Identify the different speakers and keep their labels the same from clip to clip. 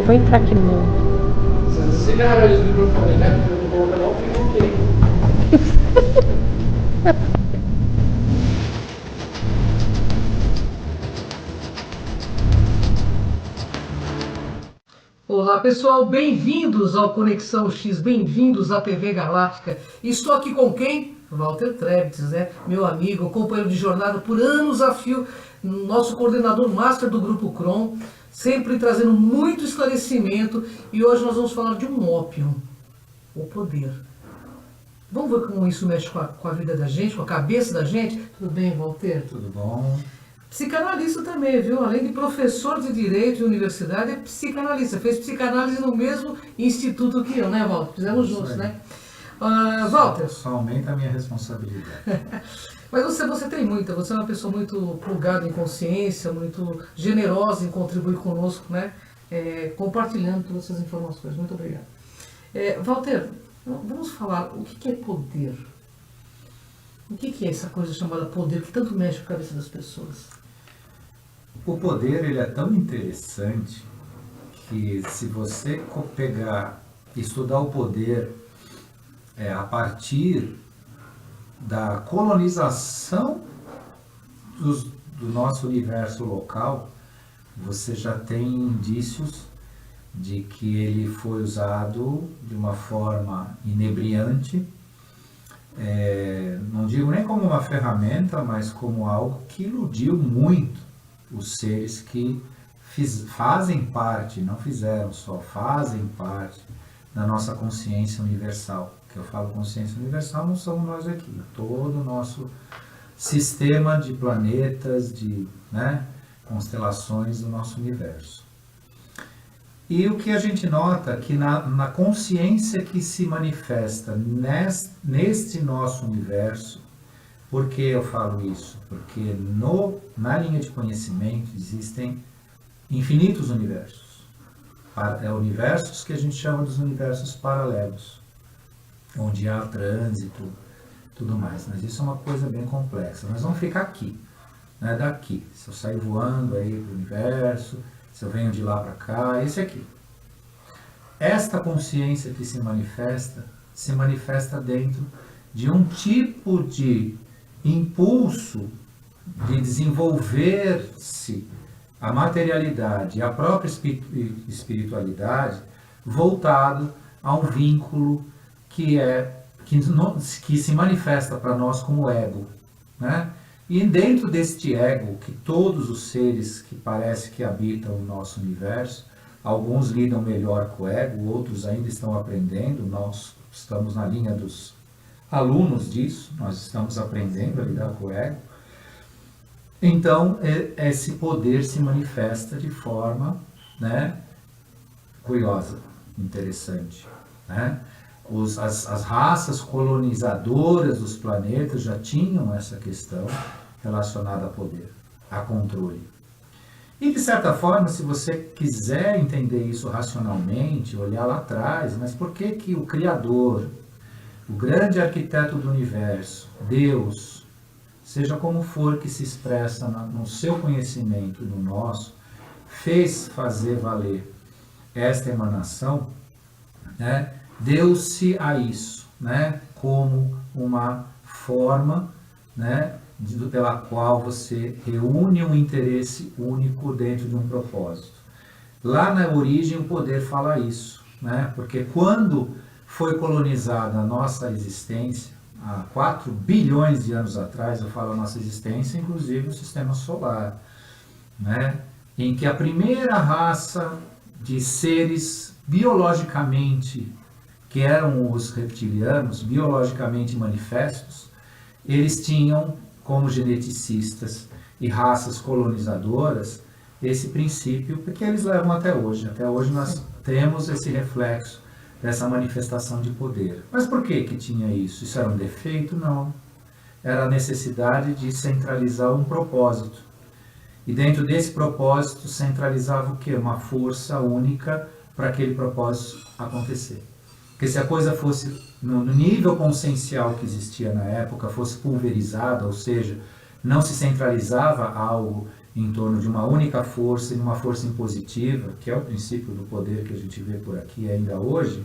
Speaker 1: vou entrar aqui no...
Speaker 2: Você já era o microfone, né? Eu vou colocar o ok. Olá pessoal, bem-vindos ao Conexão X, bem-vindos à TV Galáctica. Estou aqui com quem? Walter Trebtes, né? Meu amigo, companheiro de jornada por anos a fio, nosso coordenador master do Grupo Cron, sempre trazendo muito esclarecimento, e hoje nós vamos falar de um ópio, o poder. Vamos ver como isso mexe com a vida da gente, com a cabeça da gente? Tudo bem, Walter?
Speaker 3: Tudo bom?
Speaker 2: Psicanalista também, viu? Além de professor de Direito e Universidade, é psicanalista. Fez psicanálise no mesmo instituto que eu, né, Walter? Fizemos juntos, né? Walter.
Speaker 3: Só aumenta a minha responsabilidade.
Speaker 2: Mas você tem muita, você é uma pessoa muito plugada em consciência, muito generosa em contribuir conosco, né? Compartilhando todas essas informações. Muito obrigado. Walter, vamos falar o que é poder. O que é essa coisa chamada poder que tanto mexe com a cabeça das pessoas?
Speaker 3: O poder, ele é tão interessante que se você estudar o poder a partir da colonização do nosso universo local, você já tem indícios de que ele foi usado de uma forma inebriante, não digo nem como uma ferramenta, mas como algo que iludiu muito os seres que fazem parte, não fizeram só, fazem parte da nossa consciência universal. Que eu falo consciência universal, não somos nós aqui, todo o nosso sistema de planetas, de constelações do nosso universo. E o que a gente nota que na consciência que se manifesta neste nosso universo, por que eu falo isso? Porque na linha de conhecimento existem infinitos universos. Universos que a gente chama dos universos paralelos, onde há trânsito, tudo mais. Mas isso é uma coisa bem complexa. Nós vamos ficar aqui, daqui. Se eu sair voando aí para o universo, se eu venho de lá para cá, esse aqui. Esta consciência que se manifesta dentro de um tipo de impulso de desenvolver-se a materialidade e a própria espiritualidade voltado a um vínculo que se manifesta para nós como ego, E dentro deste ego, que todos os seres que parece que habitam o nosso universo, alguns lidam melhor com o ego, outros ainda estão aprendendo, nós estamos na linha dos alunos disso, nós estamos aprendendo a lidar com o ego. Então, esse poder se manifesta de forma curiosa, interessante, As raças colonizadoras dos planetas já tinham essa questão relacionada a poder, a controle. E de certa forma, se você quiser entender isso racionalmente, olhar lá atrás, mas por que o Criador, o grande arquiteto do universo, Deus, seja como for que se expressa no seu conhecimento e no nosso, fez fazer valer esta emanação, deu-se a isso, como uma forma, pela qual você reúne um interesse único dentro de um propósito. Lá na origem o poder fala isso, porque quando foi colonizada a nossa existência, há 4 bilhões de anos atrás, eu falo a nossa existência, inclusive o sistema solar, em que a primeira raça de seres biologicamente, que eram os reptilianos, biologicamente manifestos, eles tinham, como geneticistas e raças colonizadoras, esse princípio, porque eles levam até hoje. Até hoje nós temos esse reflexo dessa manifestação de poder. Mas por que tinha isso? Isso era um defeito? Não. Era a necessidade de centralizar um propósito. E dentro desse propósito centralizava o quê? Uma força única para aquele propósito acontecer. Porque se a coisa fosse no nível consciencial que existia na época, fosse pulverizada, ou seja, não se centralizava algo em torno de uma única força e uma força impositiva, que é o princípio do poder que a gente vê por aqui ainda hoje,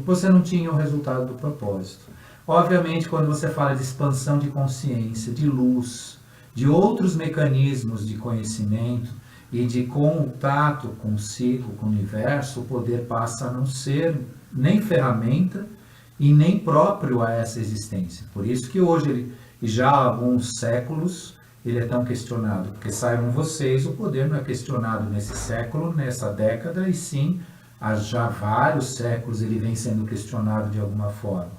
Speaker 3: você não tinha o resultado do propósito. Obviamente, quando você fala de expansão de consciência, de luz, de outros mecanismos de conhecimento e de contato consigo, com o universo, o poder passa a não ser nem ferramenta e nem próprio a essa existência. Por isso que hoje, e já há alguns séculos, ele é tão questionado, porque saibam vocês, o poder não é questionado nesse século, nessa década, e sim, há já vários séculos ele vem sendo questionado de alguma forma,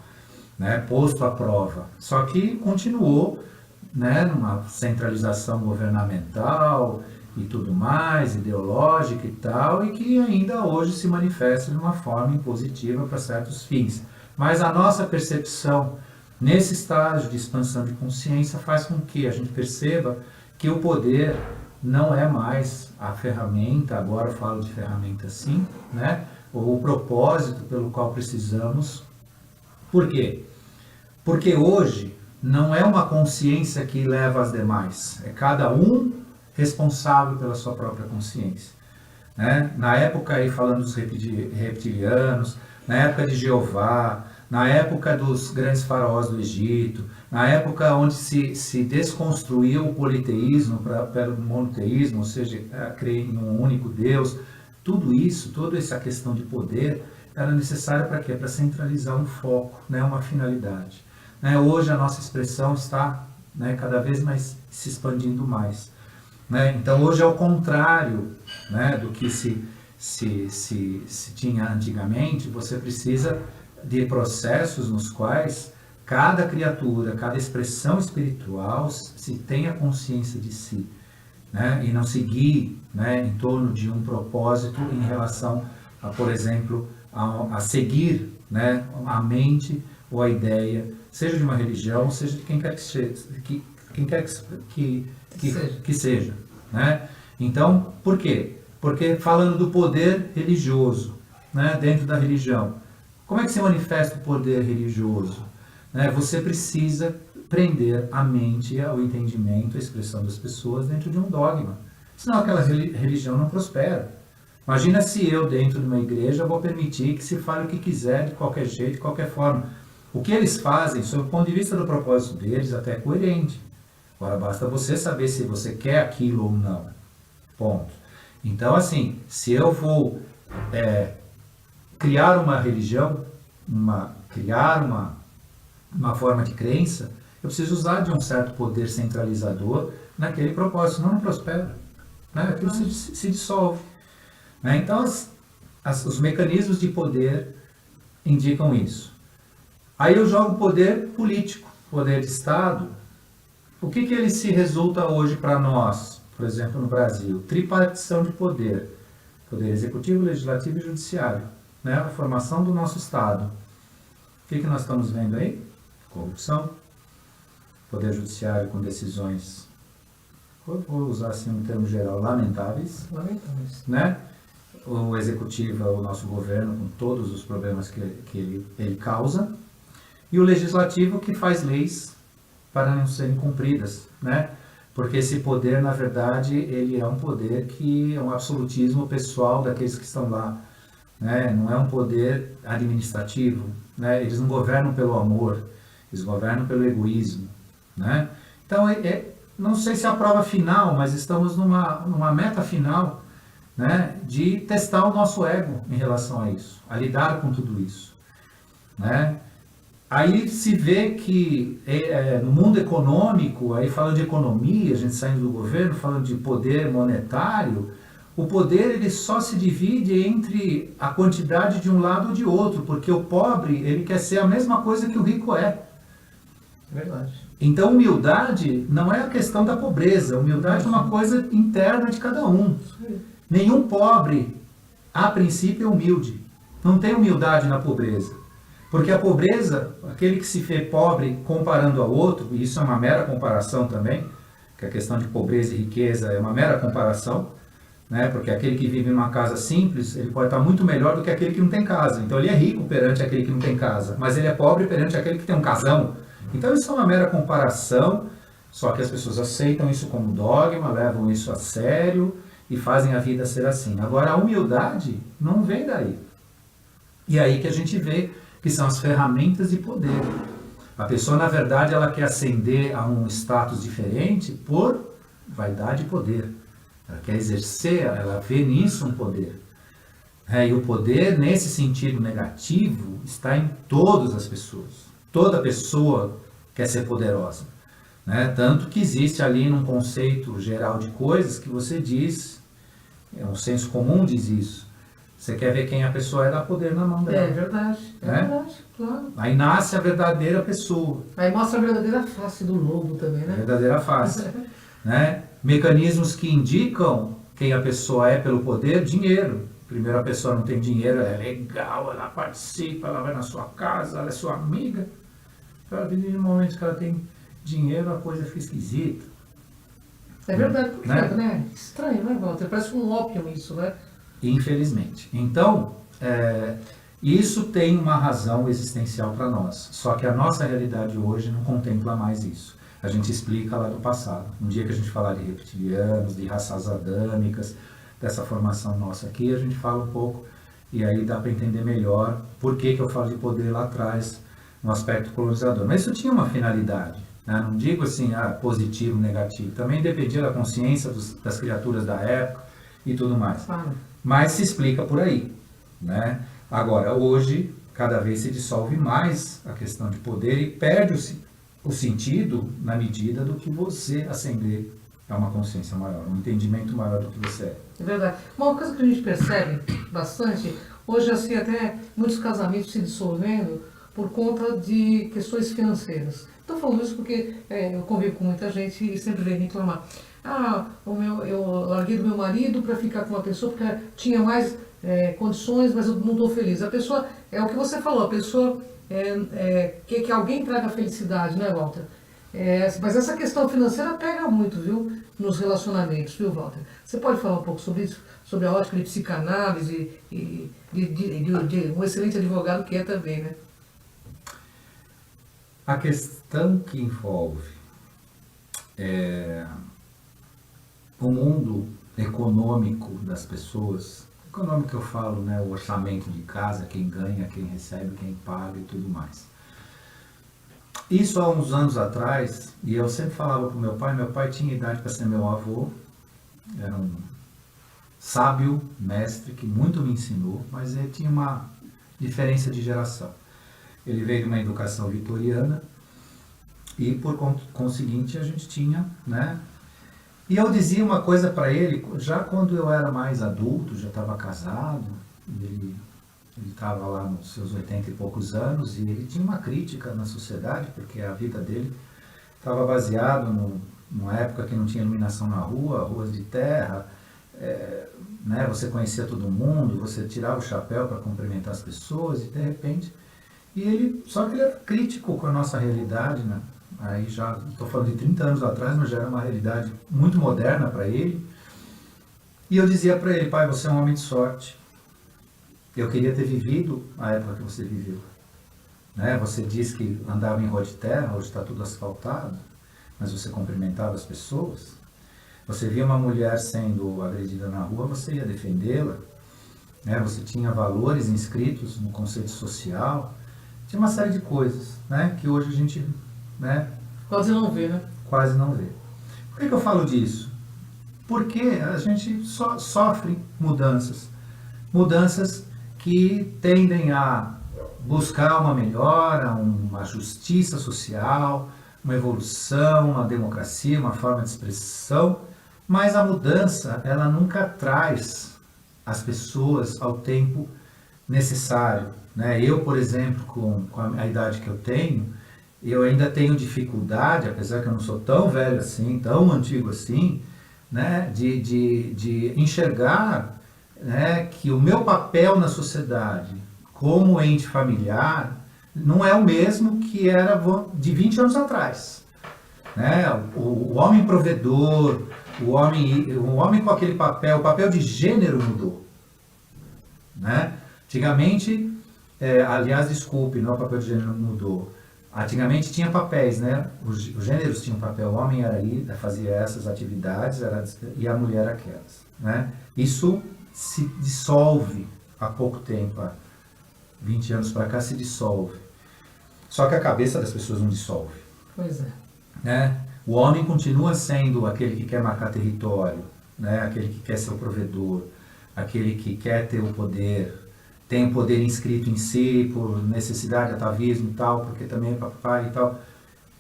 Speaker 3: né, posto à prova. Só que continuou, né, numa centralização governamental e tudo mais, ideológica e tal, e que ainda hoje se manifesta de uma forma impositiva para certos fins. Mas a nossa percepção nesse estágio de expansão de consciência faz com que a gente perceba que o poder não é mais a ferramenta, agora eu falo de ferramenta sim, né? Ou o propósito pelo qual precisamos. Por quê? Porque hoje não é uma consciência que leva as demais, é cada um responsável pela sua própria consciência, né? Na época, aí falando dos reptilianos, na época de Jeová, na época dos grandes faraós do Egito, na época onde se desconstruiu o politeísmo para o monoteísmo, ou seja, crer em um único Deus, tudo isso, toda essa questão de poder, era necessária para quê? Para centralizar um foco, né? Uma finalidade. Né? Hoje a nossa expressão está, né, cada vez mais se expandindo mais. Né? Então hoje é o contrário, né, do que se tinha antigamente. Você precisa de processos nos quais cada criatura, cada expressão espiritual se tenha consciência de si, né? E não seguir, né, em torno de um propósito em relação a, por exemplo, a seguir, né, a mente ou a ideia, seja de uma religião, seja de quem quer que seja, né? Então, por quê? Porque falando do poder religioso, né, dentro da religião, como é que se manifesta o poder religioso? Né? Você precisa prender a mente ao entendimento, à expressão das pessoas dentro de um dogma. Senão aquela religião não prospera. Imagina se eu, dentro de uma igreja, vou permitir que se fale o que quiser, de qualquer jeito, de qualquer forma. O que eles fazem, sob o ponto de vista do propósito deles, até é coerente. Agora, basta você saber se você quer aquilo ou não. Ponto. Então, assim, se eu vou criar uma religião, criar uma forma de crença, eu preciso usar de um certo poder centralizador naquele propósito, senão não prospera. Né? Aquilo se dissolve. Né? Então, os mecanismos de poder indicam isso. Aí eu jogo poder político, poder de Estado. O que ele se resulta hoje para nós, por exemplo, no Brasil? Tripartição de poder. Poder executivo, legislativo e judiciário. Né? A formação do nosso Estado. O que nós estamos vendo aí? Corrupção. Poder judiciário com decisões, vou usar assim um termo geral, lamentáveis. Né? O executivo é o nosso governo, com todos os problemas que ele causa. E o legislativo que faz leis para não serem cumpridas, né? Porque esse poder, na verdade, ele é um poder que é um absolutismo pessoal daqueles que estão lá, né? Não é um poder administrativo, né? Eles não governam pelo amor, eles governam pelo egoísmo, né? Então, não sei se é a prova final, mas estamos numa meta final, né? De testar o nosso ego em relação a isso, a lidar com tudo isso, né? Aí se vê que no mundo econômico, aí falando de economia, a gente saindo do governo, falando de poder monetário, o poder ele só se divide entre a quantidade de um lado ou de outro, porque o pobre ele quer ser a mesma coisa que o rico é.
Speaker 2: Verdade.
Speaker 3: Então humildade não é a questão da pobreza, humildade é uma coisa interna de cada um. Nenhum pobre, a princípio, é humilde. Não tem humildade na pobreza. Porque a pobreza, aquele que se vê pobre comparando ao outro, e isso é uma mera comparação também, que a questão de pobreza e riqueza é uma mera comparação, né? Porque aquele que vive em uma casa simples, ele pode estar muito melhor do que aquele que não tem casa. Então ele é rico perante aquele que não tem casa, mas ele é pobre perante aquele que tem um casão. Então isso é uma mera comparação, Só que as pessoas aceitam isso como dogma, levam isso a sério e fazem a vida ser assim. Agora, a humildade não vem daí. E aí que a gente vê que são as ferramentas de poder. A pessoa, na verdade, ela quer ascender a um status diferente por vaidade e poder. Ela quer exercer, ela vê nisso um poder. E o poder, nesse sentido negativo, está em todas as pessoas. Toda pessoa quer ser poderosa. Né? Tanto que existe ali num conceito geral de coisas que você diz, um senso comum diz isso. Você quer ver quem a pessoa é, dá poder na mão dela.
Speaker 2: É verdade, claro.
Speaker 3: Aí nasce a verdadeira pessoa.
Speaker 2: Aí mostra a verdadeira face do lobo também, né?
Speaker 3: A verdadeira face. Né? Mecanismos que indicam quem a pessoa é pelo poder, dinheiro. Primeiro, a pessoa não tem dinheiro, ela é legal, ela participa, ela vai na sua casa, ela é sua amiga. A partir do momento que ela tem dinheiro, a coisa fica esquisita.
Speaker 2: É verdade, porque, né? Estranho, né, Walter? Parece um ópio isso, né?
Speaker 3: Infelizmente. Então, isso tem uma razão existencial para nós. Só que a nossa realidade hoje não contempla mais isso. A gente explica lá do passado. Um dia que a gente falar de reptilianos, de raças adâmicas, dessa formação nossa aqui, a gente fala um pouco e aí dá para entender melhor por que eu falo de poder lá atrás, no aspecto colonizador. Mas isso tinha uma finalidade. Né? Não digo assim, positivo, negativo. Também dependia da consciência das criaturas da época e tudo mais. Mas se explica por aí. Né? Agora, hoje, cada vez se dissolve mais a questão de poder e perde o sentido na medida do que você ascender a uma consciência maior, um entendimento maior do que você é.
Speaker 2: É verdade. Uma coisa que a gente percebe bastante, hoje assim até muitos casamentos se dissolvendo por conta de questões financeiras. Estou falando isso porque eu convivo com muita gente e sempre vem reclamar. Eu larguei do meu marido para ficar com uma pessoa porque tinha mais condições, mas eu não estou feliz. A pessoa, é o que você falou, a pessoa quer que alguém traga felicidade, né, Walter? Mas essa questão financeira pega muito, viu, nos relacionamentos, viu, Walter? Você pode falar um pouco sobre isso, sobre a ótica de psicanálise e de um excelente advogado que é também, né?
Speaker 3: A questão que envolve o mundo econômico das pessoas, econômico que eu falo, né, o orçamento de casa, quem ganha, quem recebe, quem paga e tudo mais. Isso há uns anos atrás, e eu sempre falava para meu pai tinha idade para ser meu avô, era um sábio mestre que muito me ensinou, mas ele tinha uma diferença de geração. Ele veio de uma educação vitoriana e por conseguinte a gente tinha, né? E eu dizia uma coisa para ele, já quando eu era mais adulto, já estava casado, ele estava lá nos seus 80 e poucos anos e ele tinha uma crítica na sociedade, porque a vida dele estava baseada numa época que não tinha iluminação na rua, ruas de terra, né, você conhecia todo mundo, você tirava o chapéu para cumprimentar as pessoas e de repente... só que ele era crítico com a nossa realidade, né? Aí já estou falando de 30 anos atrás, mas já era uma realidade muito moderna para ele. E eu dizia para ele, pai, você é um homem de sorte. Eu queria ter vivido a época que você viveu. Né? Você diz que andava em rua de terra, hoje está tudo asfaltado, mas você cumprimentava as pessoas. Você via uma mulher sendo agredida na rua, você ia defendê-la. Né? Você tinha valores inscritos no conceito social. Tinha uma série de coisas, né, que hoje a gente, né,
Speaker 2: quase não vê, né?
Speaker 3: Quase não vê. Por que eu falo disso? Porque a gente sofre mudanças. Mudanças que tendem a buscar uma melhora, uma justiça social, uma evolução, uma democracia, uma forma de expressão, mas a mudança, ela nunca traz as pessoas ao tempo necessário. Né? Eu, por exemplo, com a idade que eu tenho, eu ainda tenho dificuldade, apesar que eu não sou tão velho assim, tão antigo assim, né? de enxergar, né, que o meu papel na sociedade como ente familiar não é o mesmo que era de 20 anos atrás. Né? O homem provedor, o homem com aquele papel, o papel de gênero mudou. Né? Antigamente, aliás, desculpe, não, o papel de gênero mudou. Antigamente tinha papéis, né? Os gêneros tinham papel, o homem era ali, fazia essas atividades e a mulher aquelas, né? Isso se dissolve há pouco tempo, há 20 anos para cá se dissolve. Só que a cabeça das pessoas não dissolve.
Speaker 2: Pois é.
Speaker 3: Né? O homem continua sendo aquele que quer marcar território, né? Aquele que quer ser o provedor, aquele que quer ter o poder, tem o poder inscrito em si por necessidade, atavismo e tal, porque também é papai e tal.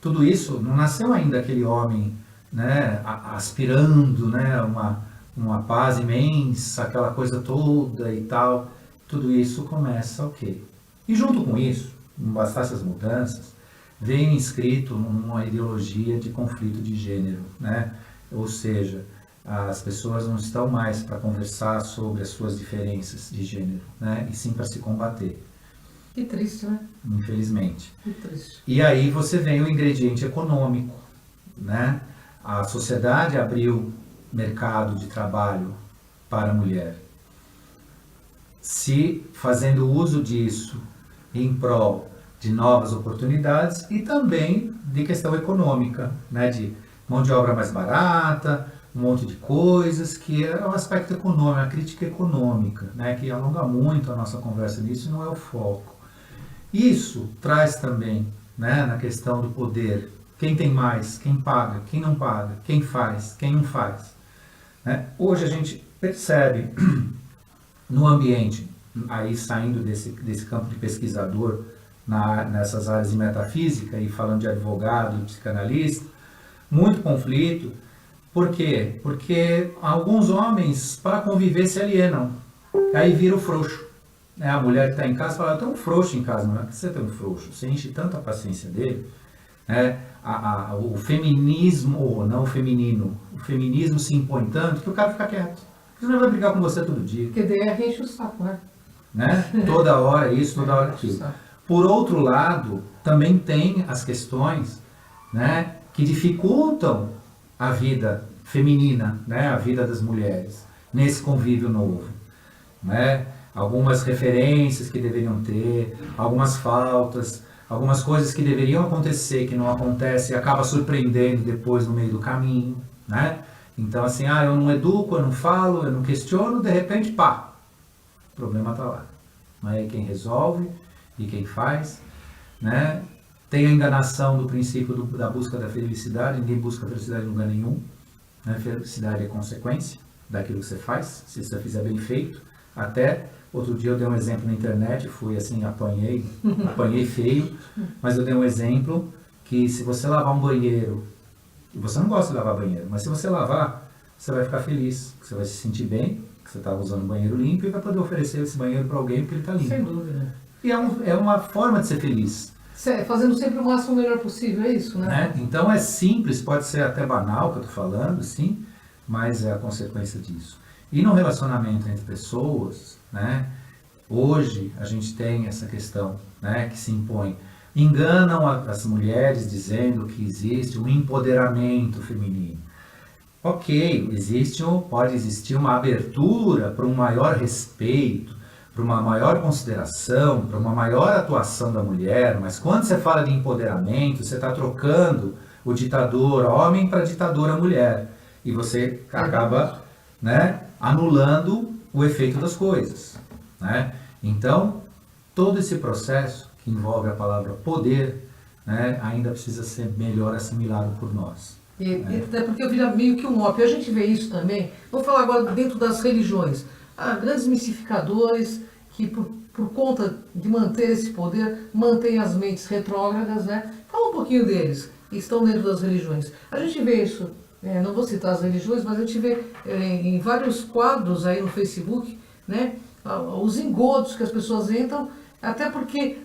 Speaker 3: Tudo isso não nasceu ainda aquele homem, né, aspirando, né, uma paz imensa, aquela coisa toda e tal. Tudo isso começa ok. E junto com isso, não bastasse as mudanças, vem inscrito uma ideologia de conflito de gênero, né? Ou seja, as pessoas não estão mais para conversar sobre as suas diferenças de gênero, né? E sim para se combater.
Speaker 2: Que triste, né?
Speaker 3: Infelizmente.
Speaker 2: Que triste.
Speaker 3: E aí você vem o ingrediente econômico, né? A sociedade abriu mercado de trabalho para a mulher. Se fazendo uso disso em prol de novas oportunidades e também de questão econômica, né? De mão de obra mais barata, um monte de coisas, que é o aspecto econômico, a crítica econômica, né? Que alonga muito a nossa conversa nisso e não é o foco. Isso traz também, né, na questão do poder, quem tem mais, quem paga, quem não paga, quem faz, quem não faz. Né? Hoje a gente percebe no ambiente, aí saindo desse campo de pesquisador, nessas áreas de metafísica e falando de advogado e psicanalista, muito conflito. Por quê? Porque alguns homens, para conviver, se alienam. Aí vira o frouxo. A mulher que está em casa fala, eu tenho um frouxo em casa. Não é que você tem um frouxo, você enche tanta paciência dele. Né? O feminismo, ou não o feminino, o feminismo se impõe tanto que o cara fica quieto. Ele não vai brigar com você todo dia.
Speaker 2: Porque DR enche o saco, né?
Speaker 3: Toda hora isso, toda hora aquilo. Por outro lado, também tem as questões, né, que dificultam a vida feminina, né, a vida das mulheres, nesse convívio novo. Né? Algumas referências que deveriam ter, algumas faltas, algumas coisas que deveriam acontecer, que não acontecem e acaba surpreendendo depois no meio do caminho. Né? Então assim, eu não educo, eu não falo, eu não questiono, de repente, pá, o problema está lá. Não é quem resolve e quem faz. Né? Tem a enganação do princípio da busca da felicidade, ninguém busca a felicidade em lugar nenhum. Né? Felicidade é consequência daquilo que você faz, se você fizer bem feito. Até outro dia eu dei um exemplo na internet, fui assim, apanhei feio, mas eu dei um exemplo que se você lavar um banheiro, e você não gosta de lavar banheiro, mas se você lavar, você vai ficar feliz, você vai se sentir bem, que você está usando um banheiro limpo e vai poder oferecer esse banheiro para alguém porque ele está limpo.
Speaker 2: Sem dúvida.
Speaker 3: E é uma forma de ser feliz.
Speaker 2: Fazendo sempre o máximo melhor possível, é isso, né?
Speaker 3: Então é simples, pode ser até banal que eu estou falando, sim, mas é a consequência disso. E no relacionamento entre pessoas, né, hoje a gente tem essa questão, né, que se impõe. Enganam as mulheres dizendo que existe um empoderamento feminino. Ok, pode existir uma abertura para um maior respeito, para uma maior consideração, para uma maior atuação da mulher, mas quando você fala de empoderamento, você está trocando o ditador homem para a ditadora mulher. E você acaba, né, anulando o efeito das coisas. Né? Então, todo esse processo que envolve a palavra poder, né, ainda precisa ser melhor assimilado por nós.
Speaker 2: Até porque vira meio que um ópio. A gente vê isso também. Vamos falar agora dentro das religiões. Há grandes mistificadores que, por conta de manter esse poder, mantêm as mentes retrógradas, né? Fala um pouquinho deles, que estão dentro das religiões. A gente vê isso, não vou citar as religiões, mas a gente vê em vários quadros aí no Facebook, né? Os engodos que as pessoas entram, até porque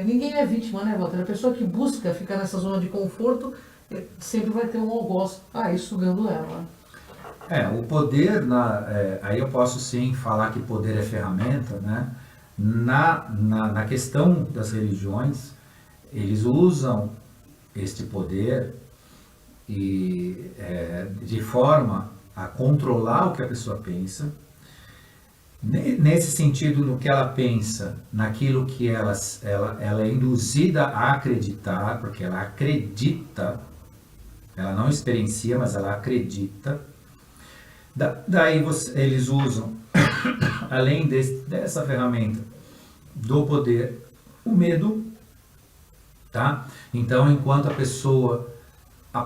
Speaker 2: ninguém é vítima, né, Walter? A pessoa que busca ficar nessa zona de conforto sempre vai ter um algoz aí sugando ela.
Speaker 3: O poder, aí eu posso sim falar que poder é ferramenta, né? Na questão das religiões, eles usam este poder de forma a controlar o que a pessoa pensa, Nesse sentido, no que ela pensa, naquilo que ela é induzida a acreditar, porque ela acredita, ela não experiencia, mas ela acredita. Daí eles usam, além dessa ferramenta do poder, o medo, tá? Então, enquanto a pessoa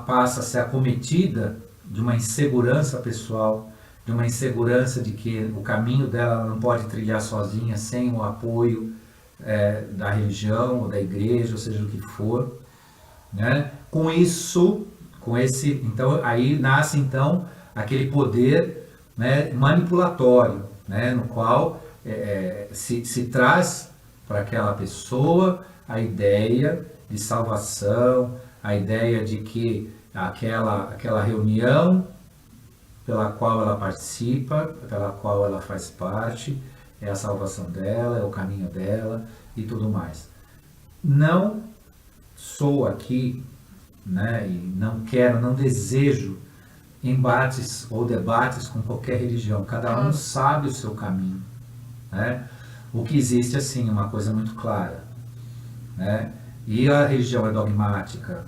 Speaker 3: passa a ser acometida de uma insegurança pessoal, de uma insegurança de que o caminho dela não pode trilhar sozinha, sem o apoio da religião, ou da igreja, ou seja o que for, né? Então, aí nasce então aquele poder, né, manipulatório, né, no qual se traz para aquela pessoa a ideia de salvação, a ideia de que aquela reunião pela qual ela participa, pela qual ela faz parte, é a salvação dela, é o caminho dela e tudo mais. Não sou aqui, né, e não desejo embates ou debates com qualquer religião. Cada um sabe o seu caminho, né? O que existe, assim, uma coisa muito clara, né? E a religião é dogmática,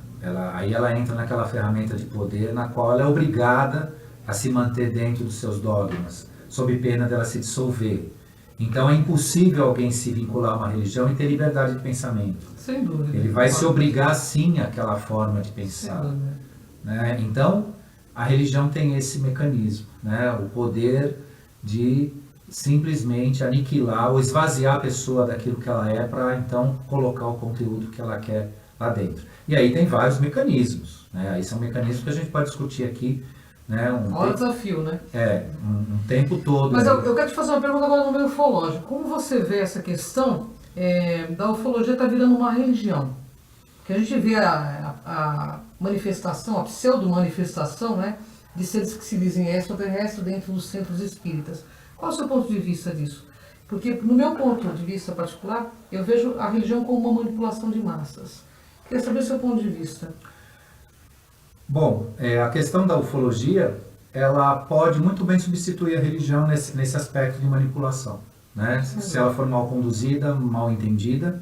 Speaker 3: aí ela entra naquela ferramenta de poder na qual ela é obrigada a se manter dentro dos seus dogmas, sob pena dela se dissolver. Então é impossível alguém se vincular a uma religião e ter liberdade de pensamento.
Speaker 2: Sem dúvida.
Speaker 3: Ele vai se obrigar sim àquela forma de pensar, né? Então a religião tem esse mecanismo, né? O poder de simplesmente aniquilar ou esvaziar a pessoa daquilo que ela é para então colocar o conteúdo que ela quer lá dentro. E aí tem vários mecanismos, né? Aí são mecanismos que a gente pode discutir aqui, né?
Speaker 2: Olha o desafio, né?
Speaker 3: Um tempo todo.
Speaker 2: Mas eu quero te fazer uma pergunta agora no meio ufológico. Como você vê essa questão da ufologia está virando uma religião? Que a gente vê a manifestação, a pseudo-manifestação, né, de seres que se dizem extraterrestres dentro dos centros espíritas. Qual é o seu ponto de vista disso? Porque, no meu ponto de vista particular, eu vejo a religião como uma manipulação de massas. Queria saber o seu ponto de vista.
Speaker 3: Bom, a questão da ufologia, ela pode muito bem substituir a religião nesse aspecto de manipulação, né? Se ela for mal conduzida, mal entendida,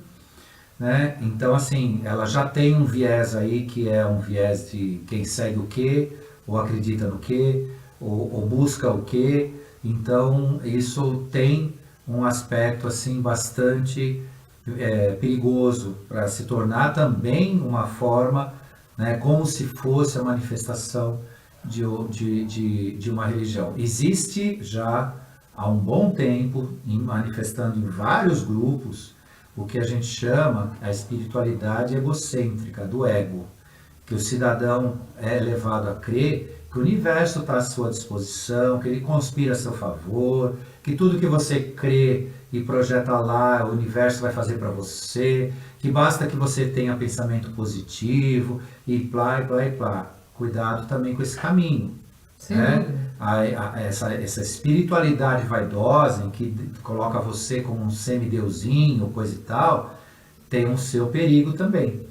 Speaker 3: né? Então, assim, ela já tem um viés aí, que é um viés de quem segue o quê, ou acredita no quê, ou busca o quê. Então, isso tem um aspecto, assim, bastante perigoso para se tornar também uma forma, né, como se fosse a manifestação de uma religião. Existe já há um bom tempo, manifestando em vários grupos, o que a gente chama a espiritualidade egocêntrica, do ego, que o cidadão é levado a crer que o universo está à sua disposição, que ele conspira a seu favor, que tudo que você crê e projeta lá, o universo vai fazer para você, que basta que você tenha pensamento positivo e plá, e plá, e plá. Cuidado também com esse caminho.
Speaker 2: Sim.
Speaker 3: Né? Essa espiritualidade vaidosa, em que coloca você como um semideusinho, coisa e tal, tem um seu perigo também.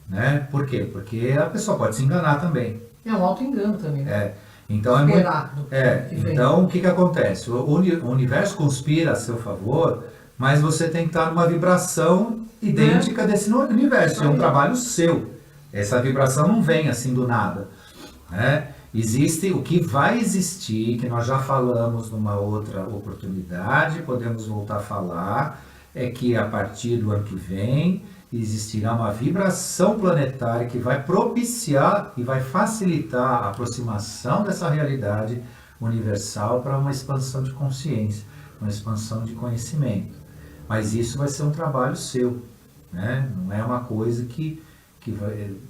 Speaker 3: Né? Por quê? Porque a pessoa pode se enganar também.
Speaker 2: É um auto-engano também, né?
Speaker 3: Então, então o que acontece? O universo conspira a seu favor, mas você tem que estar numa vibração idêntica desse universo. É um trabalho seu. Essa vibração não vem assim do nada. Né? Existe o que vai existir, que nós já falamos numa outra oportunidade, podemos voltar a falar, é que a partir do ano que vem existirá uma vibração planetária que vai propiciar e vai facilitar a aproximação dessa realidade universal para uma expansão de consciência, uma expansão de conhecimento. Mas isso vai ser um trabalho seu, né? Não é uma coisa que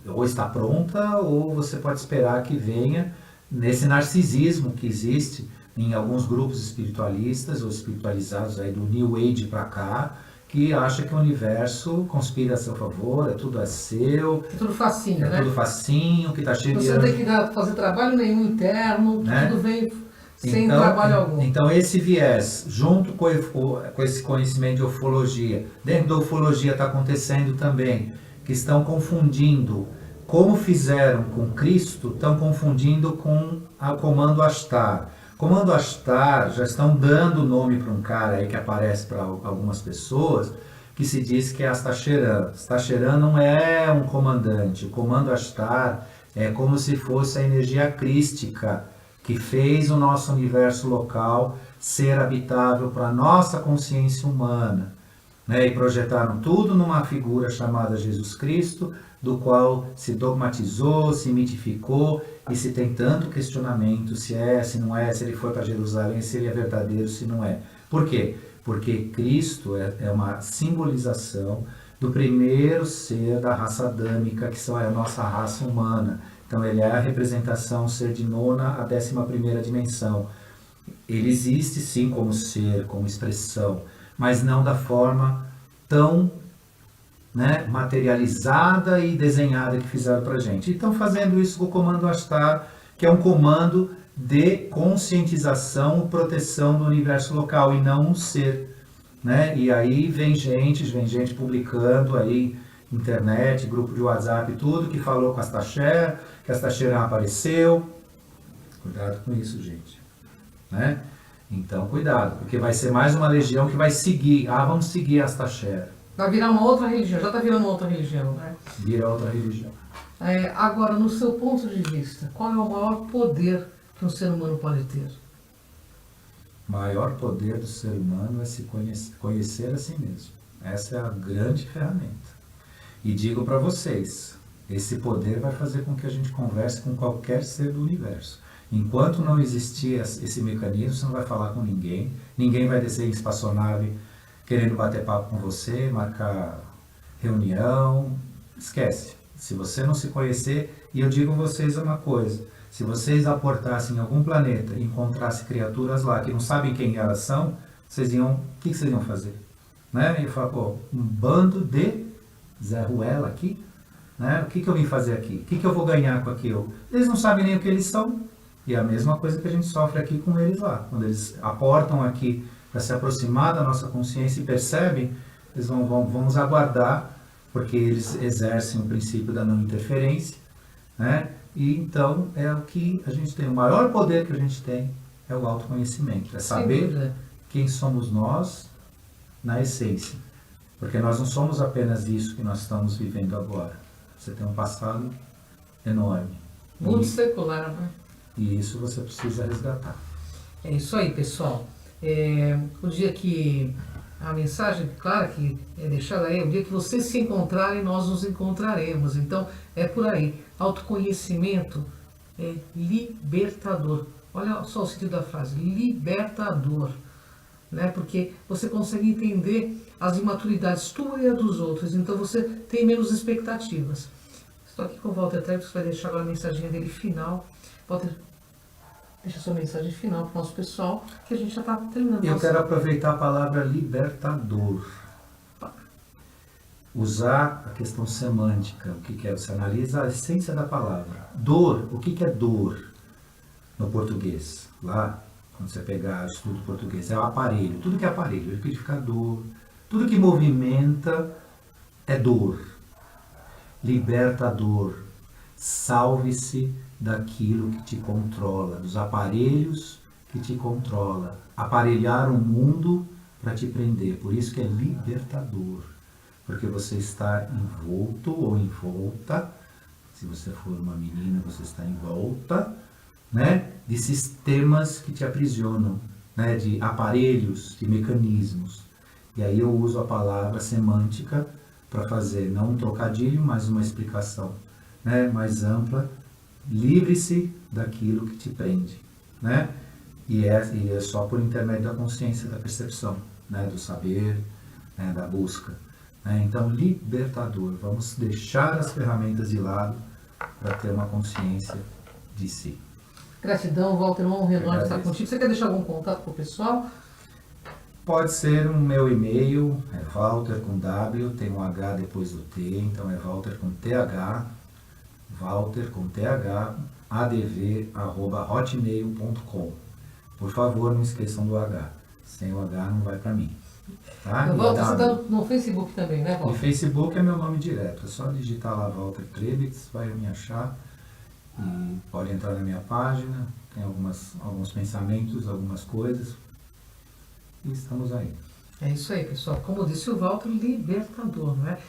Speaker 3: ou está pronta ou você pode esperar que venha nesse narcisismo que existe em alguns grupos espiritualistas ou espiritualizados aí do New Age para cá, que acha que o universo conspira a seu favor, tudo é seu.
Speaker 2: É tudo facinho, né?
Speaker 3: Tudo facinho, que está cheio de...
Speaker 2: Você não tem que fazer trabalho nenhum interno, né? Tudo vem sem trabalho algum.
Speaker 3: Então esse viés, junto com esse conhecimento de ufologia, dentro da ufologia está acontecendo também, que estão confundindo, como fizeram com Cristo, estão confundindo com o comando Ashtar. Comando Ashtar, já estão dando nome para um cara aí que aparece para algumas pessoas, que se diz que é Astacheran. Astacheran não é um comandante. O comando Ashtar é como se fosse a energia crística que fez o nosso universo local ser habitável para a nossa consciência humana. Né? E projetaram tudo numa figura chamada Jesus Cristo, do qual se dogmatizou, se mitificou e se tem tanto questionamento se é, se não é, se ele foi para Jerusalém, se ele é verdadeiro, se não é. Por quê? Porque Cristo é uma simbolização do primeiro ser da raça adâmica, que é a nossa raça humana. Então ele é a representação, ser de nona a 11ª dimensão. Ele existe sim como ser, como expressão, mas não da forma tão, né, materializada e desenhada que fizeram para a gente. E estão fazendo isso com o comando Ashtar, que é um comando de conscientização e proteção do universo local e não um ser. Né? E aí vem gente publicando aí, internet, grupo de WhatsApp, tudo, que falou com a Astacher, que a Astacheran apareceu. Cuidado com isso, gente. Né? Então, cuidado, porque vai ser mais uma legião que vai seguir. Ah, vamos seguir a Astacher.
Speaker 2: Vai virar uma outra religião, já está virando uma outra religião, né?
Speaker 3: Vira outra religião.
Speaker 2: Agora, no seu ponto de vista, qual é o maior poder que um ser humano pode ter?
Speaker 3: O maior poder do ser humano é se conhecer a si mesmo. Essa é a grande ferramenta. E digo para vocês, esse poder vai fazer com que a gente converse com qualquer ser do universo. Enquanto não existir esse mecanismo, você não vai falar com ninguém, ninguém vai descer em espaçonave querendo bater papo com você, marcar reunião, esquece. Se você não se conhecer, e eu digo a vocês uma coisa, se vocês aportassem em algum planeta e encontrassem criaturas lá que não sabem quem elas são, o que vocês iam fazer? Né? E falar, pô, um bando de Zé Ruela aqui, né? O que eu vim fazer aqui? O que eu vou ganhar com aquilo? Eles não sabem nem o que eles são. E é a mesma coisa que a gente sofre aqui com eles lá. Quando eles aportam aqui para se aproximar da nossa consciência e percebem, eles vamos aguardar, porque eles exercem o princípio da não interferência, né? E então é o que a gente tem. O maior poder que a gente tem é o autoconhecimento. É saber quem somos nós na essência. Porque nós não somos apenas isso que nós estamos vivendo agora. Você tem um passado enorme.
Speaker 2: Muito secular, né?
Speaker 3: E isso você precisa resgatar.
Speaker 2: É isso aí, pessoal. O dia que a mensagem clara que é deixada aí, o dia que vocês se encontrarem, nós nos encontraremos. Então, é por aí. Autoconhecimento é libertador. Olha só o sentido da frase, libertador. Né? Porque você consegue entender as imaturidades tua e a dos outros. Então, você tem menos expectativas. Estou aqui com o Walter Treves, que vai deixar agora a mensagem dele final. Walter, deixa sua mensagem final para o nosso pessoal, que a gente já está terminando.
Speaker 3: Eu quero aproveitar a palavra libertador. Usar a questão semântica, o que é? Você analisa a essência da palavra. Dor, o que é dor no português? Lá, quando você pegar o estudo português, é o aparelho. Tudo que é aparelho, liquidificador, tudo que movimenta é dor. Libertador. Salve-se daquilo que te controla, dos aparelhos que te controla. Aparelhar o mundo para te prender. Por isso que é libertador. Porque você está envolto ou envolta, se você for uma menina, você está envolta, né, de sistemas que te aprisionam, né, de aparelhos, de mecanismos. E aí eu uso a palavra semântica para fazer não um trocadilho, mas uma explicação, né, mais ampla. Livre-se daquilo que te prende, né? E é só por intermédio da consciência, da percepção, né, do saber, né, da busca. Então, libertador. Vamos deixar as ferramentas de lado para ter uma consciência de si.
Speaker 2: Gratidão, Walter, uma honra enorme estar contigo. Você quer deixar algum contato para o pessoal?
Speaker 3: Pode ser o meu e-mail, é Walter com W, tem um H depois do T, então é Walter com TH, Walter com TH, adv@hotmail.com. Por favor, não esqueçam do H. Sem o H não vai para mim. Tá?
Speaker 2: Walter, você está no Facebook também, né, Walter?
Speaker 3: No Facebook é meu nome direto. É só digitar lá Walter Trebitz, vai me achar. E pode entrar na minha página, tem alguns pensamentos, algumas coisas. E estamos aí.
Speaker 2: É isso aí, pessoal. Como disse o Walter, libertador, não é?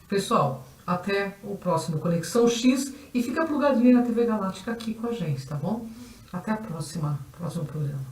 Speaker 2: Pessoal, até o próximo Conexão X e fica plugadinho na TV Galáctica aqui com a gente, tá bom? Até a próximo programa.